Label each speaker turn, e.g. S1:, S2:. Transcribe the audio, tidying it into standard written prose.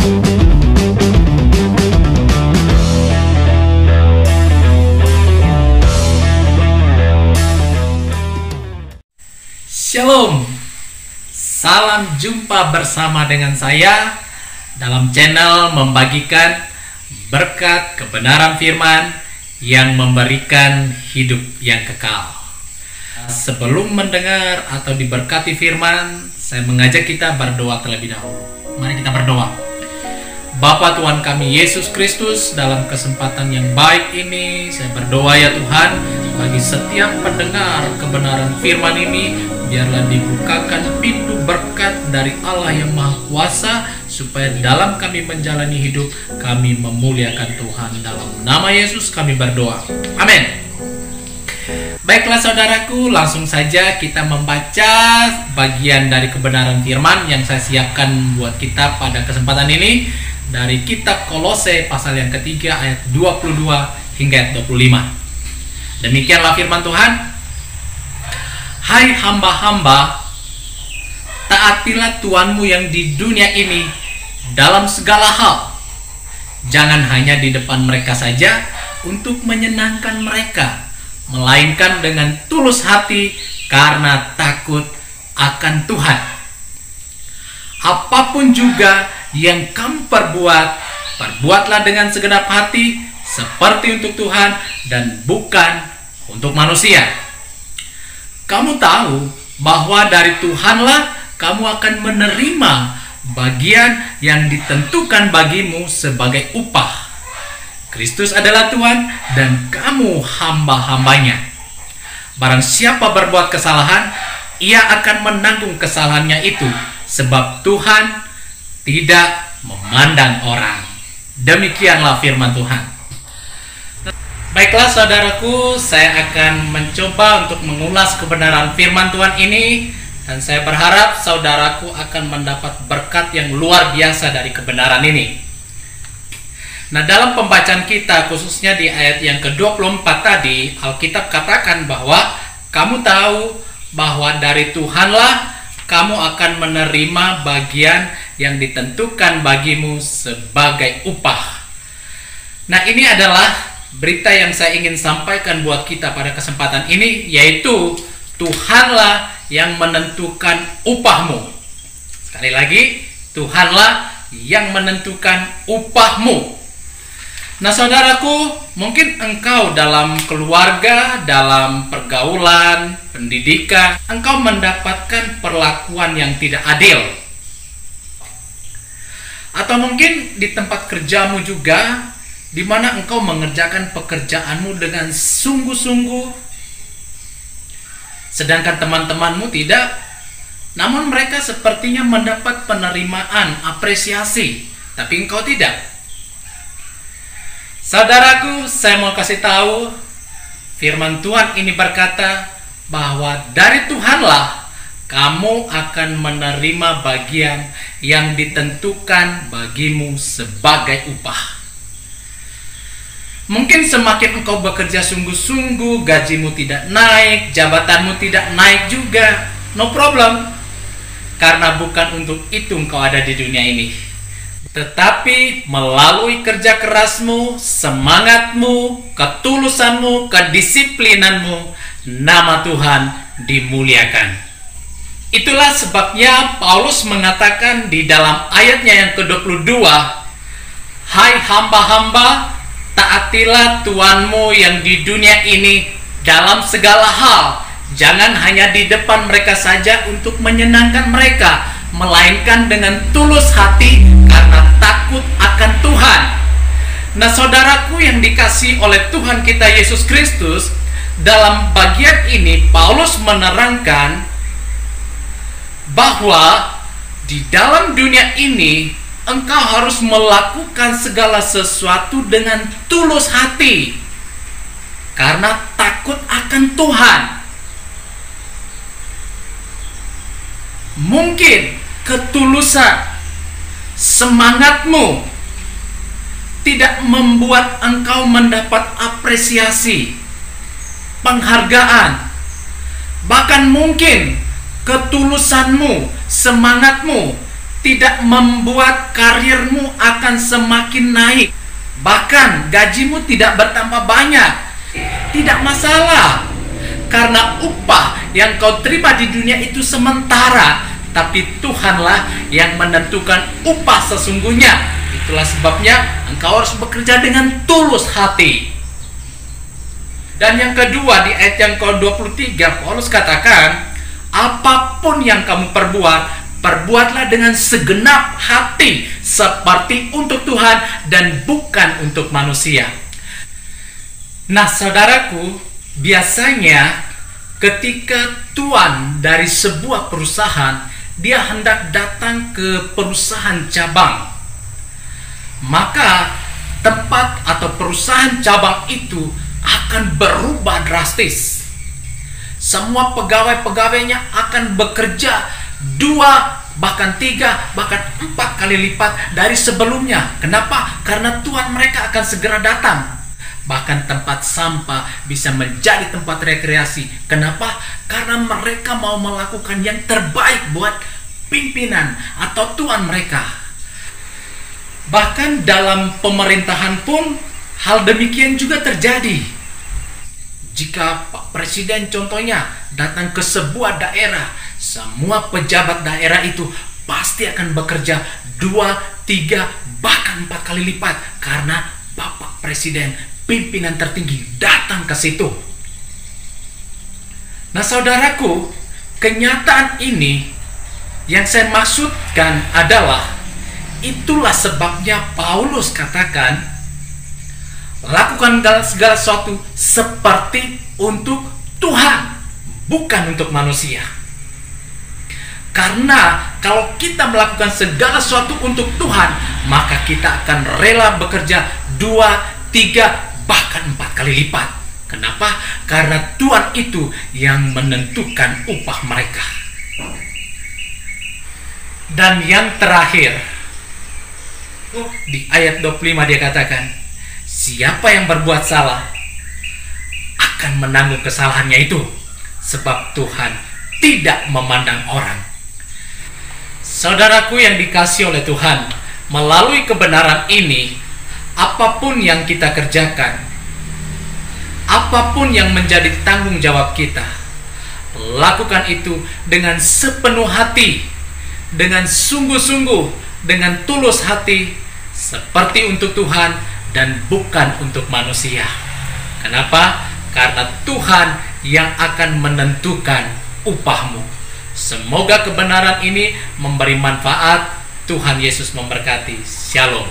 S1: Shalom, salam jumpa bersama dengan saya dalam channel membagikan berkat kebenaran firman yang memberikan hidup yang kekal. Sebelum mendengar atau diberkati firman, saya mengajak kita berdoa terlebih dahulu. Mari kita berdoa. Bapa Tuhan kami Yesus Kristus, dalam kesempatan yang baik ini saya berdoa ya Tuhan, bagi setiap pendengar kebenaran firman ini, biarlah dibukakan pintu berkat dari Allah yang Maha Kuasa, supaya dalam kami menjalani hidup, kami memuliakan Tuhan. Dalam nama Yesus kami berdoa, amin. Baiklah saudaraku, langsung saja kita membaca bagian dari kebenaran firman yang saya siapkan buat kita pada kesempatan ini, dari kitab Kolose pasal yang ketiga ayat 22 hingga ayat 25. Demikianlah firman Tuhan. Hai hamba-hamba, taatilah Tuhanmu yang di dunia ini dalam segala hal. Jangan hanya di depan mereka saja untuk menyenangkan mereka, melainkan dengan tulus hati karena takut akan Tuhan. Apapun juga yang kamu perbuat, perbuatlah dengan segenap hati seperti untuk Tuhan dan bukan untuk manusia. Kamu tahu bahwa dari Tuhanlah kamu akan menerima bagian yang ditentukan bagimu sebagai upah. Kristus adalah Tuhan dan kamu hamba-hambanya. Barang siapa berbuat kesalahan, ia akan menanggung kesalahannya itu, sebab Tuhan tidak memandang orang. Demikianlah firman Tuhan. Baiklah saudaraku, saya akan mencoba untuk mengulas kebenaran firman Tuhan ini, dan saya berharap saudaraku akan mendapat berkat yang luar biasa dari kebenaran ini. Nah, dalam pembacaan kita, khususnya di ayat yang ke-24 tadi, Alkitab katakan bahwa kamu tahu bahwa dari Tuhanlah kamu akan menerima bagian yang ditentukan bagimu sebagai upah. Nah, ini adalah berita yang saya ingin sampaikan buat kita pada kesempatan ini, yaitu Tuhanlah yang menentukan upahmu. Sekali lagi, Tuhanlah yang menentukan upahmu. Nah saudaraku, mungkin engkau dalam keluarga, dalam pergaulan, pendidikan, engkau mendapatkan perlakuan yang tidak adil. Atau mungkin di tempat kerjamu juga, di mana engkau mengerjakan pekerjaanmu dengan sungguh-sungguh, sedangkan teman-temanmu tidak. Namun mereka sepertinya mendapat penerimaan, apresiasi, tapi engkau tidak. Saudaraku, saya mau kasih tahu, firman Tuhan ini berkata bahwa dari Tuhanlah kamu akan menerima bagian yang ditentukan bagimu sebagai upah. Mungkin semakin engkau bekerja sungguh-sungguh, gajimu tidak naik, jabatanmu tidak naik juga, no problem. Karena bukan untuk itu engkau ada di dunia ini. Tetapi melalui kerja kerasmu, semangatmu, ketulusanmu, kedisiplinanmu, nama Tuhan dimuliakan. Itulah sebabnya Paulus mengatakan di dalam ayatnya yang ke-22, hai hamba-hamba, taatilah Tuhanmu yang di dunia ini dalam segala hal. Jangan hanya di depan mereka saja untuk menyenangkan mereka, melainkan dengan tulus hati karena takut akan Tuhan. Nah saudaraku yang dikasihi oleh Tuhan kita Yesus Kristus, dalam bagian ini Paulus menerangkan bahwa di dalam dunia ini engkau harus melakukan segala sesuatu dengan tulus hati karena takut akan Tuhan. Mungkin ketulusan, semangatmu tidak membuat engkau mendapat apresiasi, penghargaan. Bahkan mungkin ketulusanmu, semangatmu tidak membuat karirmu akan semakin naik. Bahkan gajimu tidak bertambah banyak. Tidak masalah. Karena upah yang kau terima di dunia itu sementara, tapi Tuhanlah yang menentukan upah sesungguhnya. Itulah sebabnya engkau harus bekerja dengan tulus hati. Dan yang kedua, di ayat yang ke-23 Paulus katakan, apapun yang kamu perbuat, perbuatlah dengan segenap hati, seperti untuk Tuhan dan bukan untuk manusia. Nah, saudaraku, biasanya ketika tuan dari sebuah perusahaan, dia hendak datang ke perusahaan cabang, maka tempat atau perusahaan cabang itu akan berubah drastis. Semua pegawai-pegawainya akan bekerja 2, bahkan 3, bahkan 4 kali lipat dari sebelumnya. Kenapa? Karena tuan mereka akan segera datang. Bahkan tempat sampah bisa menjadi tempat rekreasi. Kenapa? Karena mereka mau melakukan yang terbaik buat pimpinan atau tuan mereka. Bahkan dalam pemerintahan pun hal demikian juga terjadi. Jika Pak Presiden contohnya datang ke sebuah daerah, semua pejabat daerah itu pasti akan bekerja 2, 3, bahkan 4 kali lipat. Karena Bapak Presiden, pimpinan tertinggi, datang ke situ. Nah, saudaraku, kenyataan ini yang saya maksudkan adalah, itulah sebabnya Paulus katakan, lakukan segala sesuatu seperti untuk Tuhan, bukan untuk manusia. Karena kalau kita melakukan segala sesuatu untuk Tuhan, maka kita akan rela bekerja 2, 3, bahkan 4 kali lipat. Kenapa? Karena Tuhan itu yang menentukan upah mereka. Dan yang terakhir, di ayat 25 dia katakan, siapa yang berbuat salah akan menanggung kesalahannya itu, sebab Tuhan tidak memandang orang. Saudaraku yang dikasihi oleh Tuhan, melalui kebenaran ini, apapun yang kita kerjakan, apapun yang menjadi tanggung jawab kita, lakukan itu dengan sepenuh hati, dengan sungguh-sungguh, dengan tulus hati, seperti untuk Tuhan dan bukan untuk manusia. Kenapa? Karena Tuhan yang akan menentukan upahmu. Semoga kebenaran ini memberi manfaat. Tuhan Yesus memberkati. Shalom.